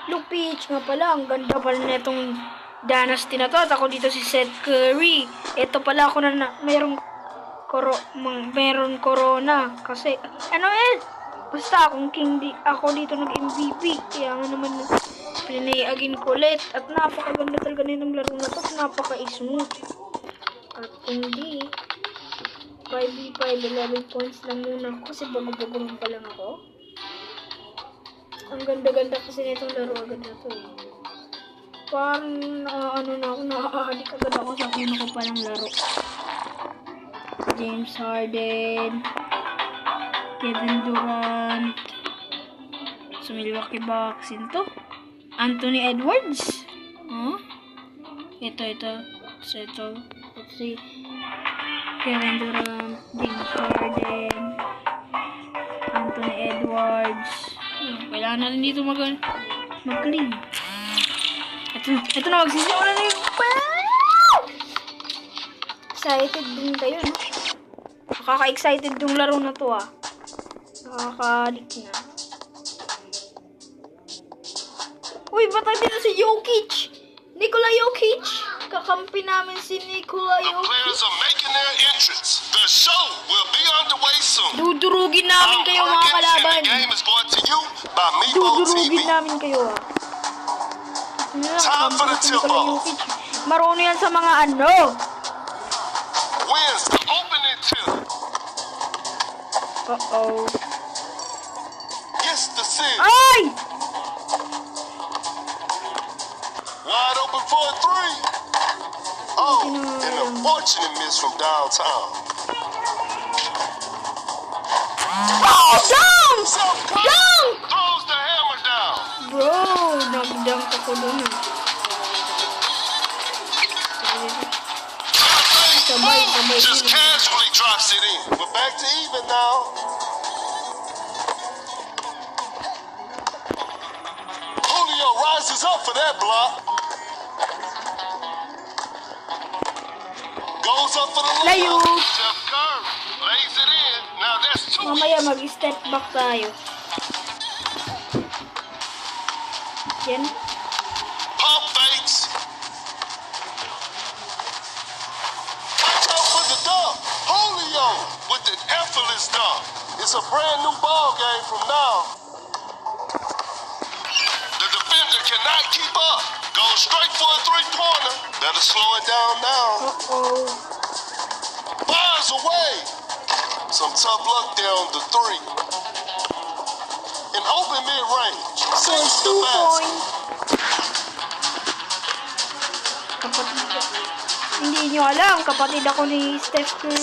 Look, Peach nga pala. Ang ganda pala na itong Dynasty na to. At ako dito si Seth Curry. Ito pala ako na mayroong meron corona. Kasi, ano eh? Basta akong king ako dito nag-MVP. Kaya nga naman pinayagin ko ulit. At napakaganda talaga nitong laro na to. At napaka-smooth. At hindi 5v5, 11 points lang muna ako. Kasi bago-bago pa lang ako. Ang ganda-ganda kasi nitong laro agad na to eh. Parang nakaadik agad ako sa una ko palang laro. James Harden, Kevin Durant, sa Milwaukee Bucks, to Anthony Edwards. Ito. So, let's see. Kevin Durant, James Harden, Anthony Edwards. Kailangan na rin dito mag-clean. Ito na, magsisimula na yung... Excited din kayo, no? Nakaka-excited yung laro na to, Nakaka-addict na. Uy, ba't dito si Jokic? Nikola Jokic! Kakampi namin si Nikola Jokic. The players are making their entrance. The show will be underway soon. Dudurugin namin kayo, mga kalaban. The game is brought to you by Meebo TV. Dudurugin namin kayo, Time for the tip-off. Marunong yan sa mga Wins the opening tip. Uh-oh. Gets the six. Ay! Wide open for a three. Oh, an unfortunate miss from downtown. Oh, dunk! Dunk! Throws the hammer down. Bro, nag-dunk ako dun, Sabay. Just casually drops it in. We're back to even now. Julio rises up for that block. Goes up for the Layo. layup. Steph Curry lays it in. Now that's two. Mamaya mag-step back tayo. Yan. Pump fakes. Watch out for the dunk. Julio with an effortless dunk. It's a brand new ball game from now. The defender cannot keep up. Goes straight for a three-pointer. Better slow it down now. Uh-oh. Fires away. Some tough luck there on the three. An open mid-range. So, Sinks 2 the basket. points. Hindi nyo alam, kapatid ako ni Steph Curry.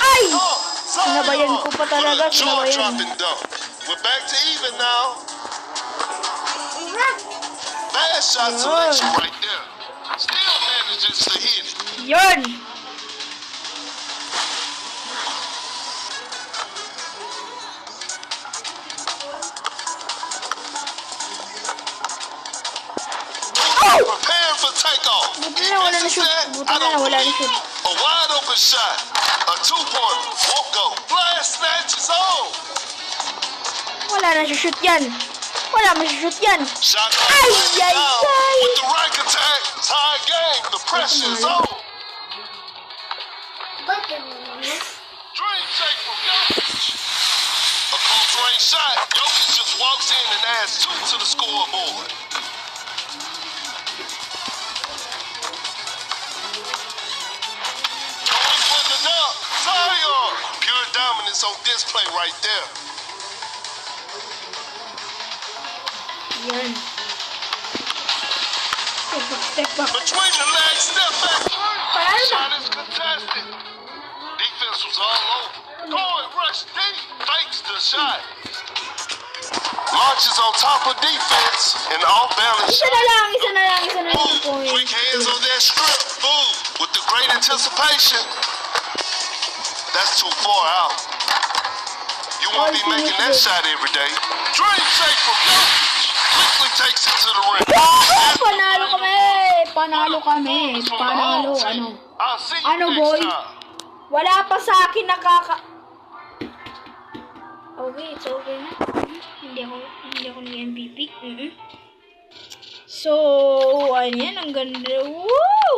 Ay! Sinabayan ko pa talaga, sinabayan. We're back to even now. Bad shot selection right there. Still manages to hit it. Yun! Preparing for takeoff. Buti na wala na shoot. Buti na wala na shoot. A wide open shot. A two-pointer. Won't go. Blast snatches on. Wala na siya shoot yan. Wala na siya shoot yan. Shot Ay, ay, down ay. with the right attack. Tie game. The pressure's on. Dream shake from Jokic. A close range shot. Jokic just walks in and adds 2 to the scoreboard. Going for the dunk. Zion. Pure dominance on display right there. Yan. Step back. Between the legs, step back. Paano? Shot is contested. Defense was all over. Going rush deep. Fakes the shot. Launches on top of defense and off balance. Isa na lang yung Boom. point. Quick hands on that strip. Boom. With the great anticipation. That's too far out. You won't be making that shot every day. Dream shake from Jokic. Quickly takes it to the rim. Panalo kami! Panalo kami! Panalo, ano? I'll see you Ano, next boy? time. Wala pa sa akin nakaka... Okay, it's okay na. Hindi ako nag-MVP. So, ano yan? Ang ganda. Woo!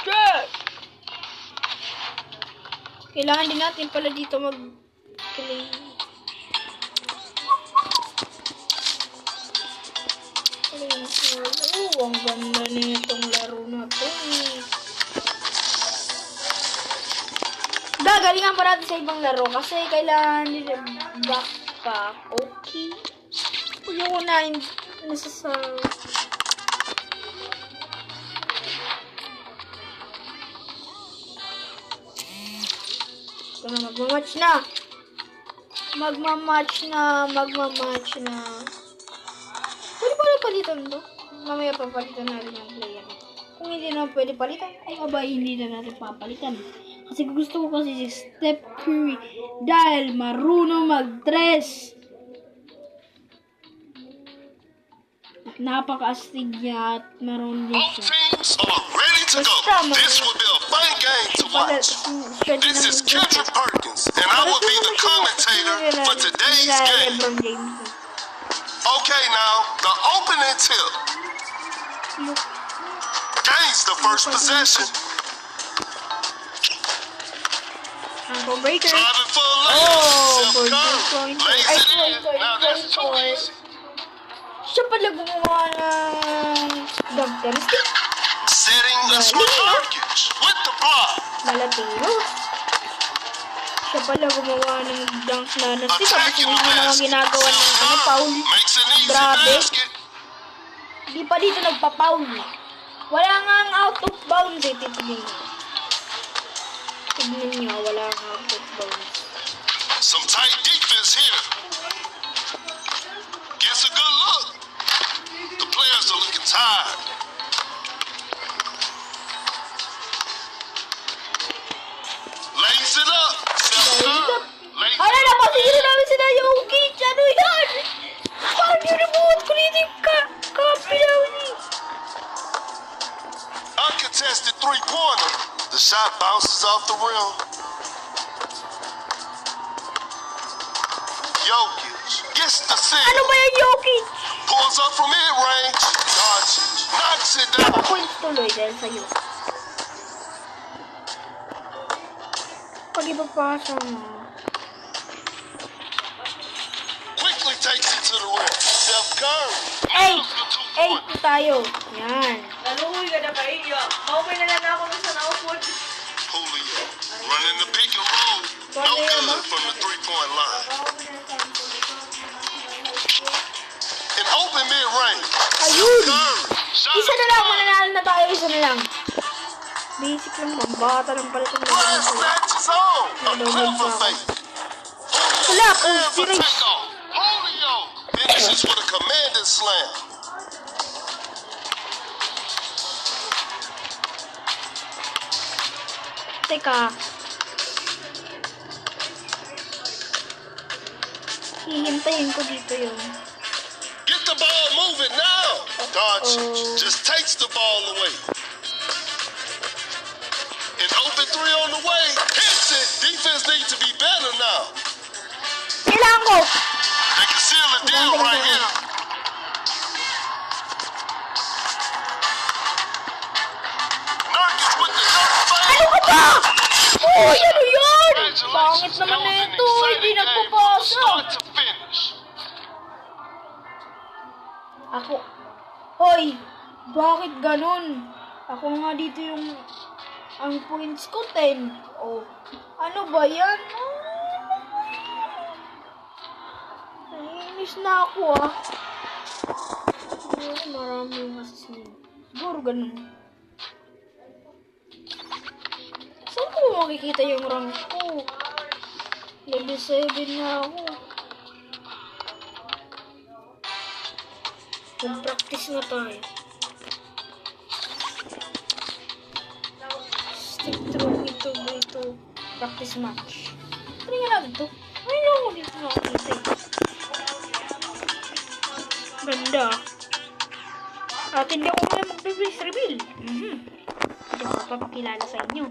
Good! Kailangan din natin pala dito mag-play. Ang ganda na itong laro na to. Gagalingan pa natin sa ibang laro kasi kailangan nila backpack. Okay. Yung unahin nasa sa... Ito na, magmamatch na. Magmamatch na. Pwede pala palitan to. Mamaya papalitan natin yung player. Kung hindi naman pwede palitan, ay aba, hindi na natin papalitan. Kasi gusto ko kasi si Steph Curry dahil marunong mag-dress. At napaka-astig niya at marunong din Both siya. teams are ready to go. This will be a fun game to watch. This is Kendrick Perkins, and I will be the commentator for today's game. Okay, now, the opening tip. Gains the first possession. Breaker. Driving for a layup. Steph Curry lays it in. Now that's too easy. Siya pala gumawa ng dog stick. Setting the screen. Nurkic with the block. Malatino. Siya pala gumawa ng dunk na stick. Tapos Attacking hindi the mo naman basket. ginagawa ng Steph foul. Curry makes an easy Grabe. basket. Hindi pa dito nagpa-foul. Wala nga ang out of bounds eh. Tignan niyo, wala nga out of bounds. Some tight defense here. Gets a good look. The players are looking tired. Lays it up. Steph Curry lays Ano it na, up. pasiguro namin sila yung Jokic. Ano yan? Parang yun ang buhat ko dito yung kapilaw niya. Uncontested three-pointer. The shot bounces off the rim. Jokic gets the Ano single. ba yung Jokic? Pulls up from mid-range. Doncic knocks it down. Points tuloy dahil sa'yo. Pag ipapasa mo. Quickly takes it to the rim. Steph Curry. Ay! nails the Ay, two-pointer. ito tayo. Yan. Naluhoy ka na kayo. Maumay na lang ako sa naupod. Julio running the pick and roll. No good from the three-point line. An open mid-range. Ayun! Curry. Shot Isa na lang, mananalo na tayo. Isa na lang. Basic lang, bambata lang pala itong Glass naging ko. matches on. A clever fake. Wala, Julio kung for sino- takeoff. Julio finishes with a commanding slam. Teka. Hihintayin ko dito yun. Get the ball moving now. Doncic just takes the ball away. An open three on the way. Hits it. Defense needs to be better now. Kailangan ko! They can seal the deal right here. Nurkic with the dunk Ano ka fade. ba? Uy, ano yun? Pangit Congratulations. That naman was na an ito. Hindi exciting game from nagpapasa. start to finish. Ako. Hoy, bakit ganun? Ako nga dito yung... Ang points ko, 10. Oh, ano ba yan? Naiinis na ako ah. Siguro marami yung asin. Siguro ganun. Saan ko makikita yung rank ko? Level 7 na ako. Mag-practice na tayo. Stick through ito. Practice match. Ano nga natin to? Ano lang ako dito nakakita eh. Ganda. At hindi ako kaya mag-face reveal. Hindi ako papakilala sa inyo.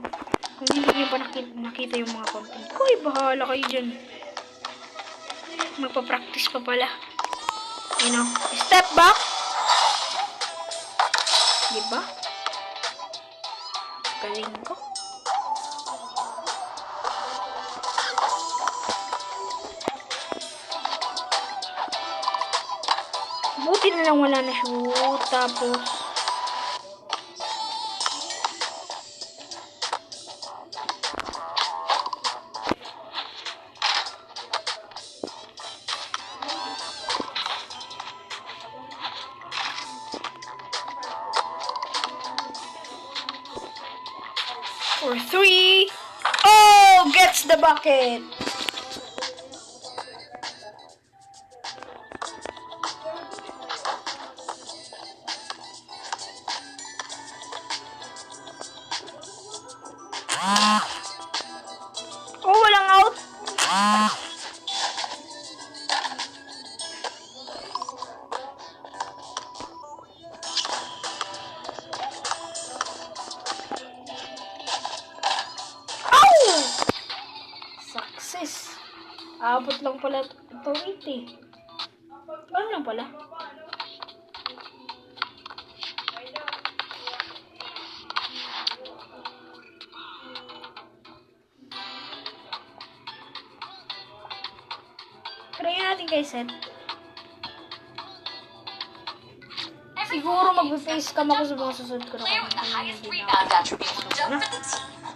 Kung hindi niyo pa nakita yung mga content ko, bahala kayo dyan. Magpa-practice pa pala. You know, step back. Diba? Galing ko. Buti na lang wala na shoot. Tapos, for 3. Oh, gets the bucket. Oh, walang out. Success. Abot lang pala ito 80. Ano lang pala? Try natin kay Seth. Siguro mag-face cam ako sa mga susunod ko na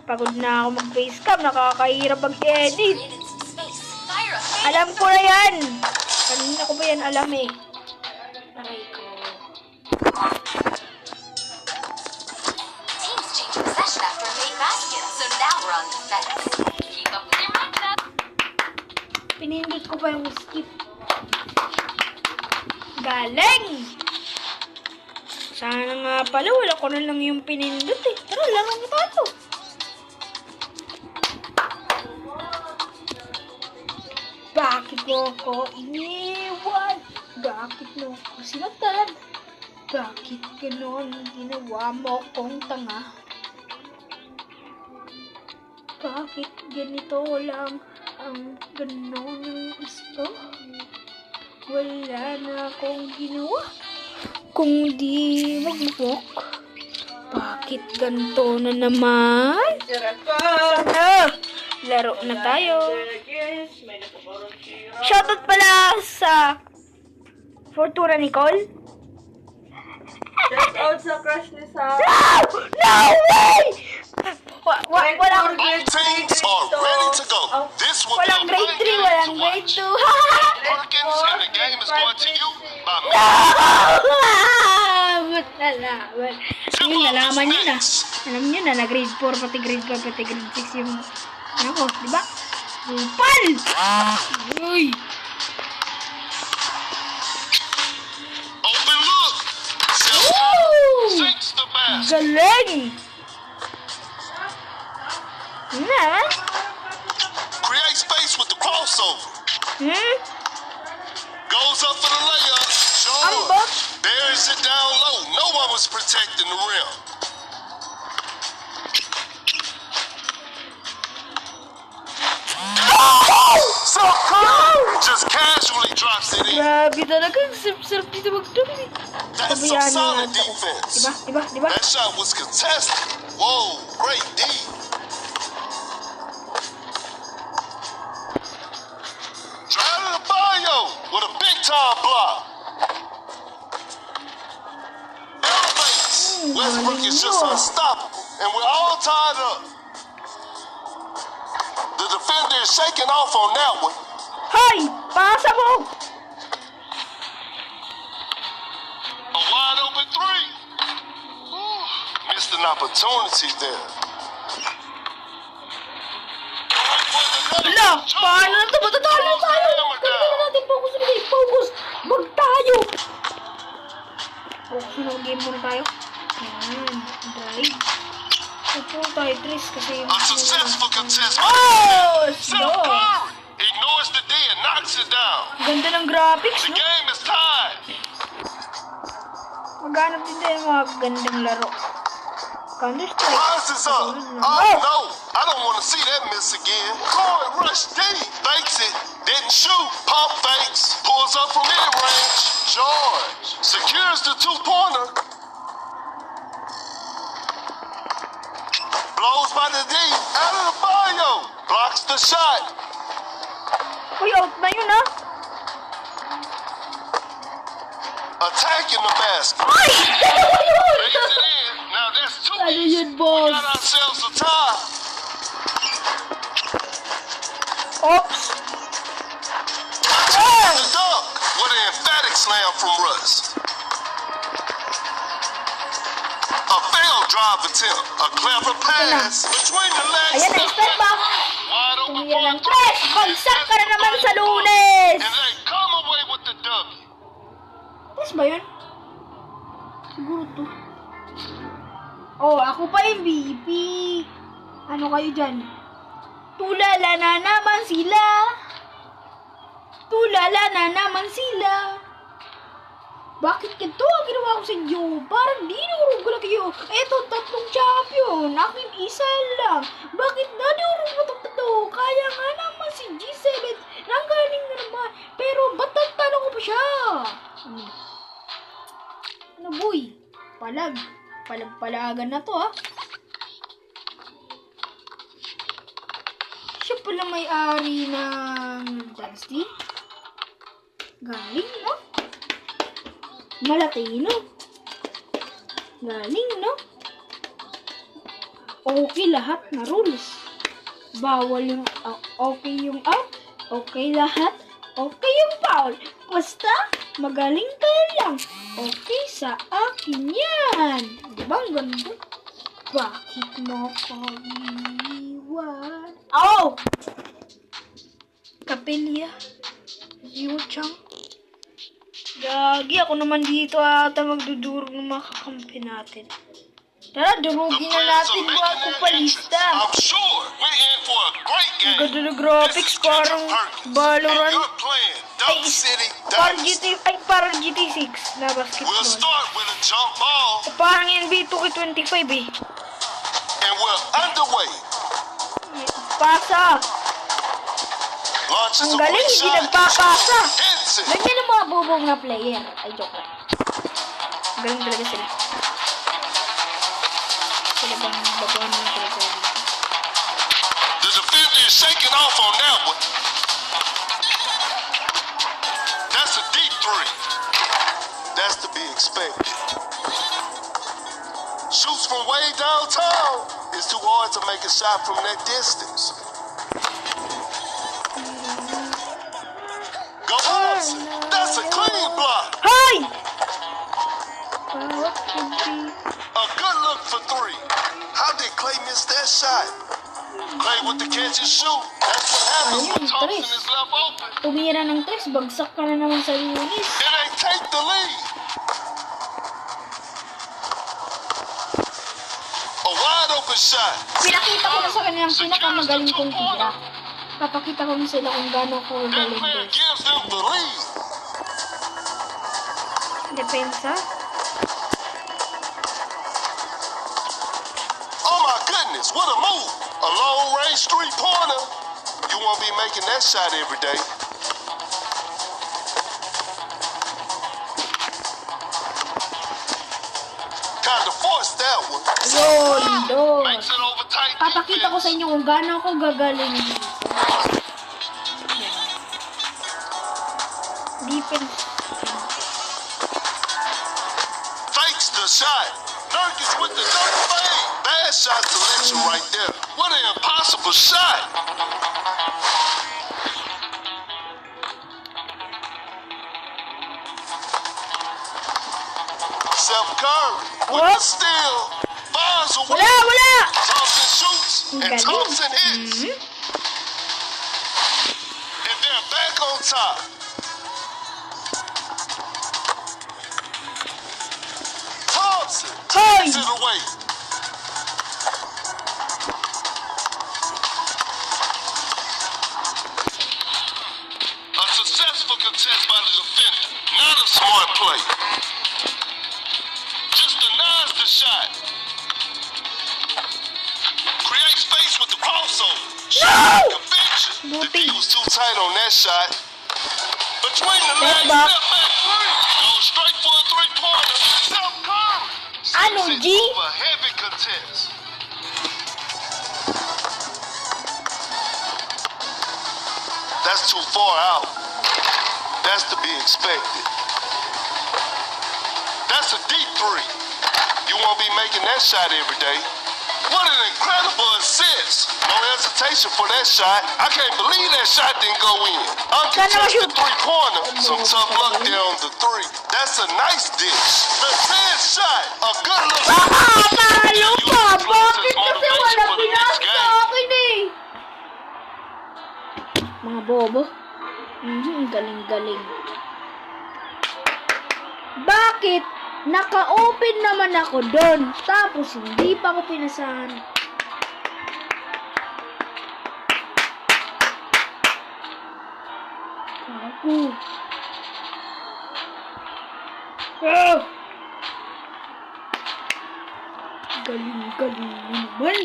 pagod na ako mag-face cam. Nakakahirap mag-edit. Alam ko na yan. Kanina ko ba yan alam eh. Aray ko. Teams change possession after a late basket, so now we're on defense. Keep up with your run. Pinindot ko pa yung skip. Galing! Sana nga pala, wala ko na lang yung pinindot eh. Tara, laro mo tayo. Bakit mo ako iniwan? Bakit mo ako sinatan? Bakit ganon ginawa mo kong tanga? Bakit ganito lang ang ganon ng gusto? Wala na akong ginawa kung di magmukok. Bakit ganito na naman? Sana laro na tayo. Shoutout pala sa Fortuna Nicole. Shout out sa crush ni Sam. No way! Walang Teams are ready to go. This will be a walang grade 3, fun game walang to grade watch. 2. Perkins, and the game is going to you by me. Ba't nalaman? Yung nalaman nyo na. Alam nyo na, na grade 4, pati grade 5, pati grade 6 yung ako, diba? Upal! Uy! Open look. Woo! Sinks the basket. Galing! Na? Create space with the crossover. Goes up for the layup. Ang Sure. bot? Buries it down low. No one was protecting the rim. So cool! Just casually drops it in. Grabe talaga. Sarap dito mag-dumi. That's some Pabayaan na solid natin ako. defense. Diba? That shot was contested. Whoa, great D. Try to the bio with a big time block. Elevates. Westbrook is just unstoppable, and we're all tied up. The defender is shaking off on that one. Hoy! Pasa mo! A wide open three. Ooh, missed an opportunity there. Wala! Paano na ito? Matatalo tayo! Ganda na natin. Focus na natin. Focus! Wag tayo! Focus na game muna tayo. Yan. Drive. Ito tayo, Tris. Kasi A successful contest. Oh! Steph Go! Curry ignores the D and knocks it down. Ganda ng graphics, The no? game is tied. Maghanap din tayo ng mga gandang laro. Counter-Strike. Rises up. Oh no, I don't want to see that miss again. Floyd rush D. Fakes it. Didn't shoot. Pump fakes. Pulls up from mid-range. George secures the two-pointer. Blows by the D. Out of the bio. Blocks the shot. Uy, out na yun ah. Attacking the basket. Ay! Lays it in. Now that's two. Ano yun, We boss? got ourselves a tie. Oops. The dunk with an emphatic slam from Russ. A failed drive attempt. A clever pass between the legs. Ayan na, step back. Wide open Tumira ng for tres. Bagsak ka na naman sa Lunes. And they come away with the W. Yes ba yun? Siguro to. Oh, ako pa MVP. Ano kayo dyan? Tulala na naman sila. Tulala na naman sila. Bakit ganito ang ginawa ko sa inyo? Parang dinurog ko lang kayo. Eto, 3 champion. Akin isa lang. Bakit nadurog mo ito? Kaya nga naman si G7. Nanggaling na naman. Pero ba't nagtanong ko pa siya? Ano boy? Palag-palagan na to ah. Siya pala may-ari ng Dynasty. Galing, no? Malatino. Galing, no? Okay lahat na rules. Bawal yung okay yung out. Okay lahat. Okay yung foul. Basta magaling ka lang. Okay sa akin yan. Diba ang ganda? Bakit mo ko iwan? Oh! Kapilya. Yu-chan. Gagi, ako naman dito ata magdudurog ng mga kakampi natin. Tara, durugin na natin bago palista. I'm sure we're in for a great game. Ganda na graphics, parang Valorant. You're playing Dunk City Parang Dynasty. parang GT6 na We'll basketball. start with a jump ball, Parang NBA 2K25 eh. and we're underway. Pasa. Launches Ang a galing, great hindi shot. nagpapasa. Hits it. Ganyan ang mga bubong na player. Ay, joke lang. Galing talaga sila. Sila bang babuhan mo talaga. The defender is shaking off on that one. That's a deep three. That's to be expected. Shoots from way downtown. It's too hard to make a shot from that distance. Go Hudson. That's a clean block. Hi! A good look for three. How did Clay miss that shot? Clay with the catch and shoot. That's what happens when Ayun, Thompson tres. is left open. Tumira ng tres, bagsak ka na naman sa Lunis. And they take the lead. A wide open shot. Pinakita ko na sa kanya ang pinakamagaling kong tira. Papakita ko na sila kung gano'n ko That galing player guys. gives them the lead. Depensa. Oh my goodness, what a move. A long range three-pointer. You won't be making that shot every day. Kind of forced that one. Yun, dos. Makes it over tight Papakita ko sa defense. inyo kung gano'n ako gagaling dito. Yan. Defense. Fakes the shot. Nurkic with the double fade. Bad shot selection right there. What an impossible shot. Steph Curry with the steal. Fires away. Wala! Thompson shoots Ang and galing. Thompson hits. And they're back on top. Thompson Hey! takes it away. A successful contest by the defender. Not a smart play. Just denies the shot. Create space with the crossover. Shot conviction. The Buti. D was too tight on that shot. Between the Step legs, back. step back three. Goes straight for a three-pointer. Steph Curry. Ano, Sends it G? over heavy contest. That's too far out. That's to be expected. That's a deep three. You won't be making that shot every day. What an incredible assist. No hesitation for that shot. I can't believe that shot didn't go in. Uncontested three-pointer. Some tough luck there on the three. That's a nice dish. The 10th shot. A good look. Talo pa! Bakit kasi wala pinasa sa akin eh? Mga bobo. Galing-galing. Bakit? Naka-open naman ako doon. Tapos hindi pa ako pinasahan. Ako. Ah! Galing-galing naman.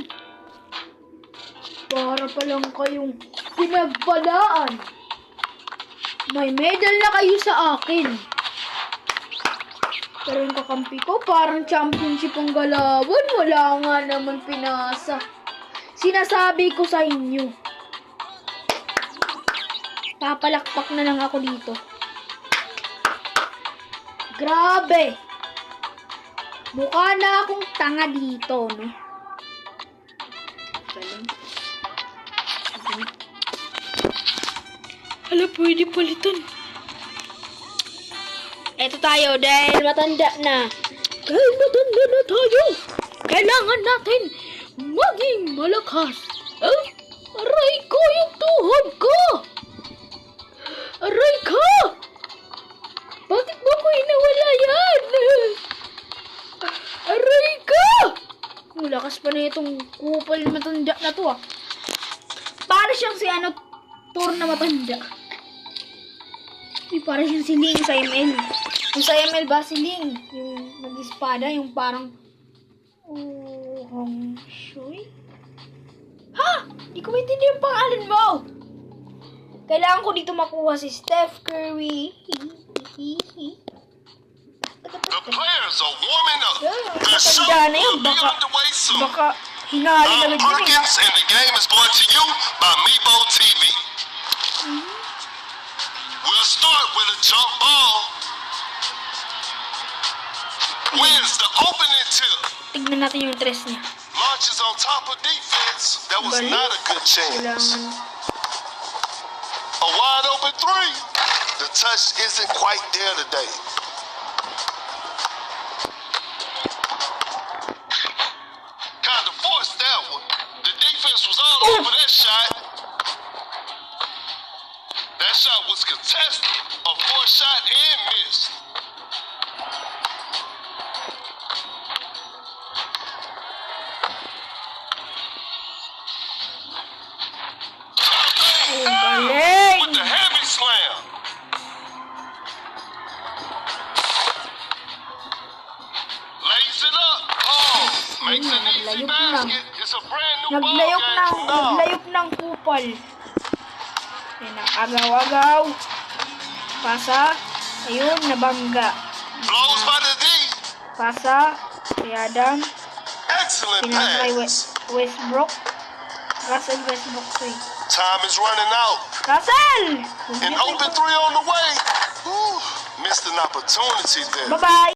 Para palang kayong pinagpalaan. May medal na kayo sa akin. Pero yung kakampi ko, parang championship ang galawan. Wala nga naman pinasa. Sinasabi ko sa inyo. Papalakpak na lang ako dito. Grabe! Mukha na akong tanga dito, no? Galing. Hala, pwede palitan. Eto tayo dahil matanda na. Dahil matanda na tayo, kailangan natin maging malakas. Oh, aray ko yung tuhod ko! Aray ko! Bakit ba ko inawala yan? Aray ko! Ang lakas pa na itong kupal matanda na to ah. Para siyang si Thor na matanda. Para siyang si Ling sa ML. Yung sa ML ba si Ling? Yung nag-espada, yung parang Hong Shui? Ha? Di ko maintindihan yung pangalan mo! Kailangan ko dito makuha si Steph Curry. The players are warming up. The show Matanda na yun. will be underway soon. Baka hingali na I'm rin yun. Perkins, and the game is brought to you by Mebo TV. We'll start with a jump ball. Wins the opening tip. Tignan natin yung dress niya. Launches on top of defense. That was Galing. not a good chance. Kailangan. A wide open three. The touch isn't quite there today. Kind of forced that one. The defense was all over that shot. That shot was contested. A forced shot and missed. Galing! With the heavy slam. Lays it up. Oh, makes an easy Naglayop na. basket. It's a brand new ball Naglayop game ng, from now. naglayop ng kupal. Yan na, agaw-agaw. Pasa. Ayun, nabangga. Blows by the D. Pasa. Si Adam. Excellent Pinakay pass. Westbrook. Russell Westbrook to eh. Time is running out. Russell! An open three on the way. Whew, missed an opportunity there. Bye-bye!